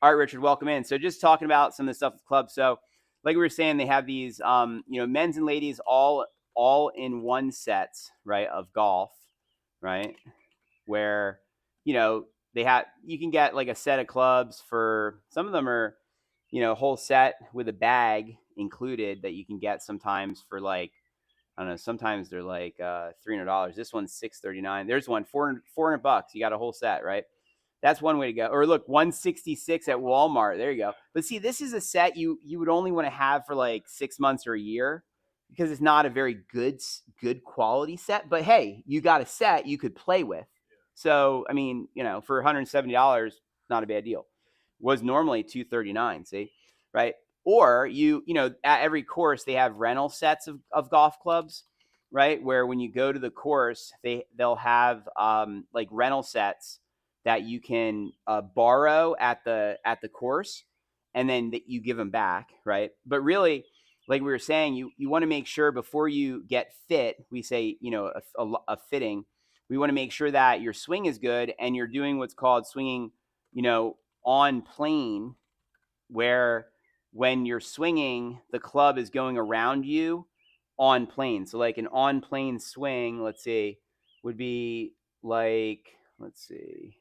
All right, Richard, welcome in. So just talking about some of the stuff with clubs. So like we were saying, they have these, men's and ladies all in one sets, right, of golf, right, where, they have, you can get like a set of clubs for, some of them are, a whole set with a bag included that you can get sometimes for like, I don't know, sometimes they're like $300. This one's $639. There's one, 400 bucks. You got a whole set, right? That's one way to go. Or look, 166 at Walmart. There you go. But see, this is a set you would only want to have for like 6 months or a year because it's not a very good quality set. But hey, you got a set you could play with. So I mean, for $170, not a bad deal. Was normally $239. See, right? Or at every course they have rental sets of golf clubs, right? Where when you go to the course, they'll have like rental sets that you can borrow at the course, and then that you give them back, right? But really, like we were saying, you want to make sure before you get fit. We say a fitting. We want to make sure that your swing is good and you're doing what's called swinging, on plane, where when you're swinging, the club is going around you on plane. So like an on plane swing, let's see, would be like, let's see.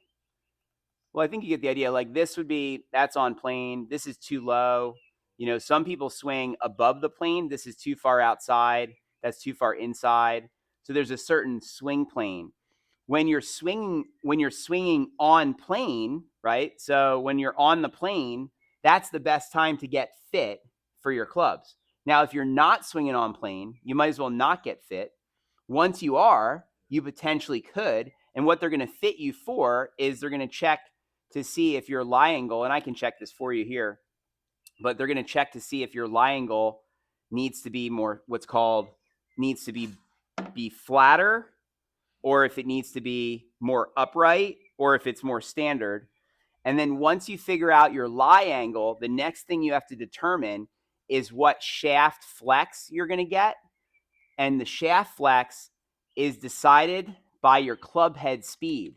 Well, I think you get the idea. Like this would be, that's on plane. This is too low. Some people swing above the plane. This is too far outside. That's too far inside. So there's a certain swing plane. When you're swinging on plane, right? So when you're on the plane, that's the best time to get fit for your clubs. Now, if you're not swinging on plane, you might as well not get fit. Once you are, you potentially could. And what they're going to fit you for is they're going to check to see if your lie angle, and I can check this for you here, but they're going to check to see if your lie angle needs to be more, what's called, needs to be flatter, or if it needs to be more upright, or if it's more standard. And then once you figure out your lie angle, the next thing you have to determine is what shaft flex you're going to get. And the shaft flex is decided by your club head speed.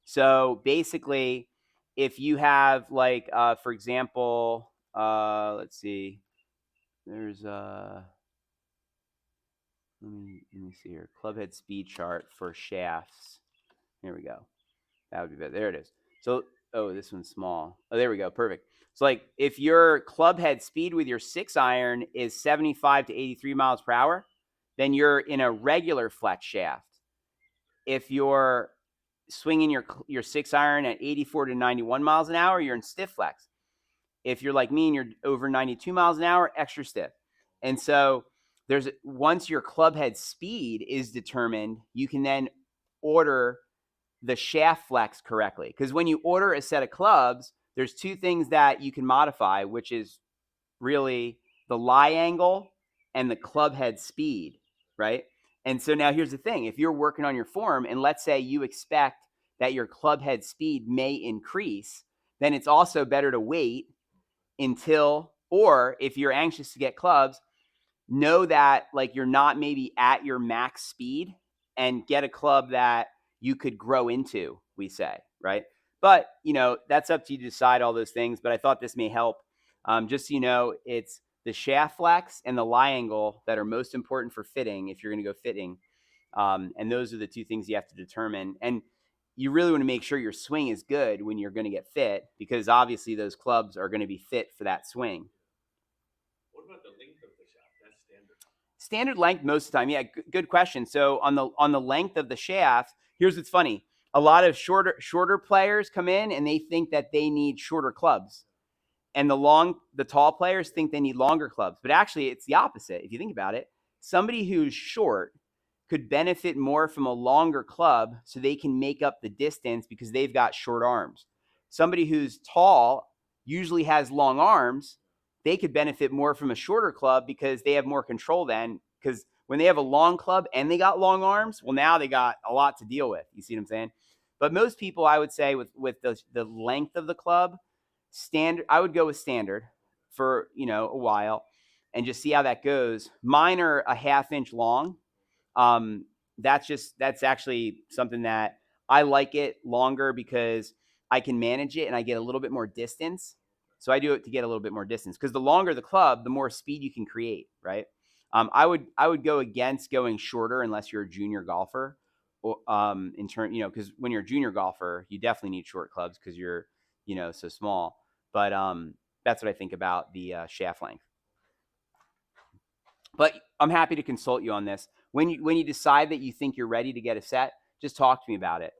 So basically, if you have like, for example, let's see, there's let me see here, club head speed chart for shafts. Here we go. That would be better. There it is. So, oh, this one's small. Oh, there we go. Perfect. So, like, if your club head speed with your 6-iron is 75 to 83 miles per hour, then you're in a regular flex shaft. If you're swinging your 6-iron at 84 to 91 miles an hour, you're in stiff flex. If you're like me and you're over 92 miles an hour, extra stiff. And so once your club head speed is determined, you can then order the shaft flex correctly. Because when you order a set of clubs, there's two things that you can modify, which is really the lie angle and the club head speed, right? And so now here's the thing. If you're working on your form and let's say you expect that your club head speed may increase, then it's also better to wait until, or if you're anxious to get clubs, know that like you're not maybe at your max speed, and get a club that you could grow into, we say, right? But that's up to you to decide all those things. But I thought this may help. Just so you know, it's the shaft flex and the lie angle that are most important for fitting if you're going to go fitting. And those are the two things you have to determine. And you really want to make sure your swing is good when you're going to get fit, because obviously those clubs are going to be fit for that swing. What about the length of the shaft? That's standard. Standard length most of the time. Yeah, good question. So on the length of the shaft, here's what's funny. A lot of shorter players come in and they think that they need shorter clubs. And the tall players think they need longer clubs. But actually it's the opposite. If you think about it, somebody who's short could benefit more from a longer club so they can make up the distance because they've got short arms. Somebody who's tall usually has long arms. They could benefit more from a shorter club because they have more control then. Because when they have a long club and they got long arms, well, now they got a lot to deal with. You see what I'm saying? But most people, I would say, with the length of the club, standard, I would go with standard for a while and just see how that goes. Mine are a half-inch long. um, that's actually something that I like it longer because I can manage it and I get a little bit more distance. So I do it to get a little bit more distance because the longer the club, the more speed you can create, right? I would go against going shorter unless you're a junior golfer, or in turn, because when you're a junior golfer, you definitely need short clubs because you're so small. But that's what I think about the shaft length. But I'm happy to consult you on this. When you decide that you think you're ready to get a set, just talk to me about it.